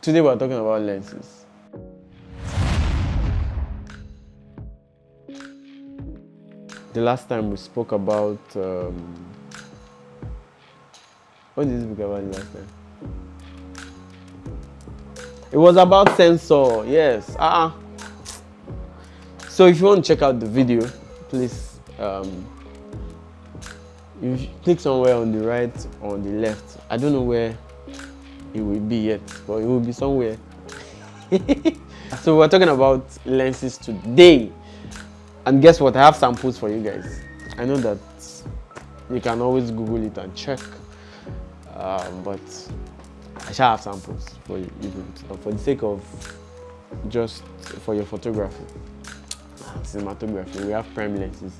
Today we're talking about lenses. The last time we spoke about what did we speak about the last time? It was about sensor, yes. So if you want to check out the video, please you click somewhere on the right or on the left. I don't know where it will be yet, but it will be somewhere. So we're talking about lenses today. And guess what? I have samples for you guys. I know that you can always Google it and check, but I shall have samples for you, for the sake of just for your photography, cinematography. We have prime lenses,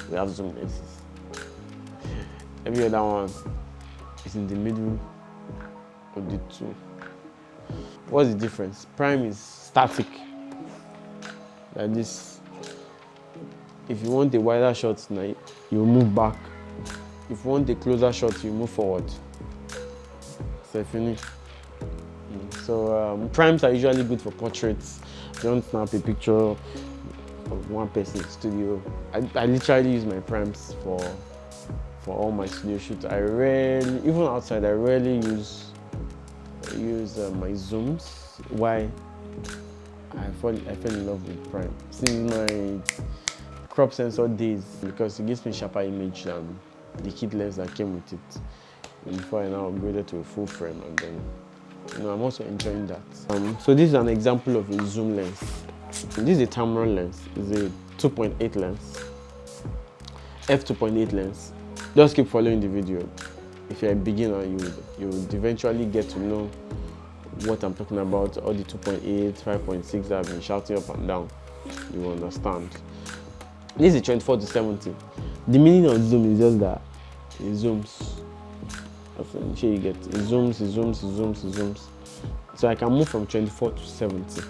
we have zoom lenses. Every other one is in the middle of the two. What's the difference? Prime is static, like this. If you want a wider shot, you move back. If you want a closer shot, you move forward. So finish. So primes are usually good for portraits. You don't snap a picture of one person in the studio. I literally use my primes for all my studio shoots. I rarely, even outside, I rarely use my zooms. Why? I fell in love with prime since my crop sensor days, because it gives me sharper image than the kit lens that came with it. And before I now upgraded to a full frame, and then I'm also enjoying that. So this is an example of a zoom lens. This is a Tamron lens. It's a 2.8 lens, f2.8 lens. Just keep following the video. If you're a beginner, you would eventually get to know what I'm talking about. All the 2.8, 5.6 that I've been shouting up and down, you will understand. This is 24 to 70. The meaning of zoom is just that it zooms. I'm sure you get it. It zooms. So I can move from 24 to 70.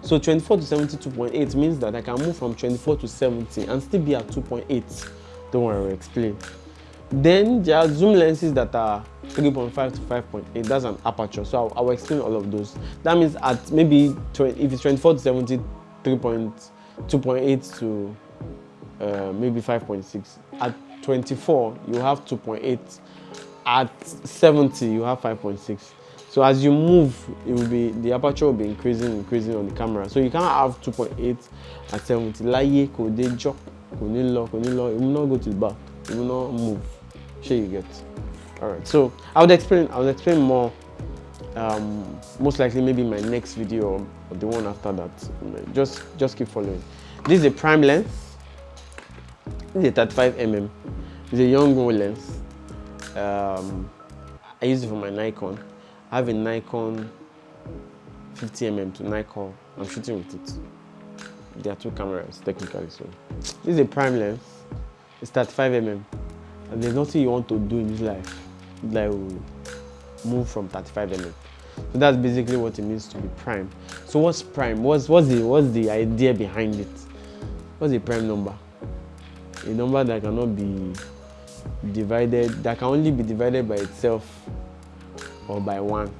So 24 to 70, 2.8 means that I can move from 24 to 70 and still be at 2.8. Don't worry, I'll explain. Then there are zoom lenses that are 3.5 to 5.8. That's an aperture. So I'll explain all of those. That means at maybe if it's 24 to 70, 2.8 to maybe 5.6. At 24, you have 2.8. At 70, you have 5.6. So as you move, the aperture will be increasing on the camera. So you can't have 2.8 at 70. Laye ko dey jump, ko ni lo. It will not go to the back. It will not move. Sure you get. All right. So I'll explain more. Most likely maybe my next video or the one after that. Just keep following. This is a prime lens. This is a 35mm. It's a Yongnuo lens. I use it for my Nikon. I have a Nikon 50mm to Nikon. I'm shooting with it. There are two cameras technically. So this is a prime lens. It's 35mm. And there's nothing you want to do in this life that will move from 35mm. So that's basically what it means to be prime. So what's prime? What's the idea behind it? What's a prime number? A number that cannot be divided, that can only be divided by itself or by 1.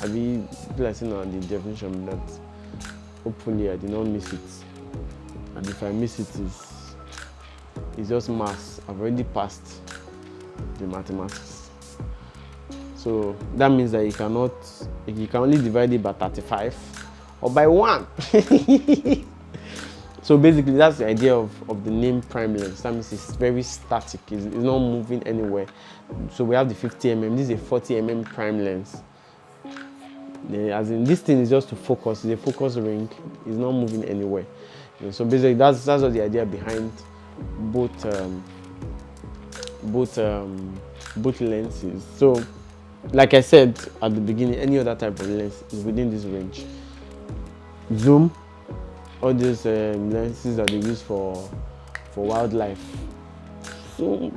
I mean, people are saying the definition that hopefully I did not miss it. And if I miss it, it's just maths. I've already passed the mathematics. So that means that you can only divide it by 35 or by 1. So basically that's the idea of the name prime lens. That means it's very static, it's not moving anywhere. So we have the 50mm, this is a 40mm prime lens. As in, this thing is just to focus, it's a focus ring, it's not moving anywhere. So basically that's what the idea behind both lenses. So like I said at the beginning, any other type of lens is within this range. Zoom, all these lenses that they use for wildlife, zoom,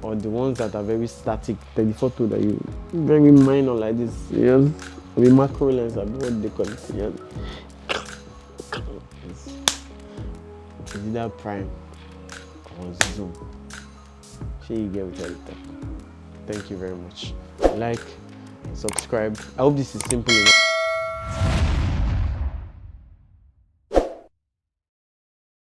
or the ones that are very static, telephoto that you very minor like this, yes, the macro lens, I don't know what they call it, yes. It's either prime or zoom. Sure you get what I talk. Thank you very much. Like, subscribe. I hope this is simple enough.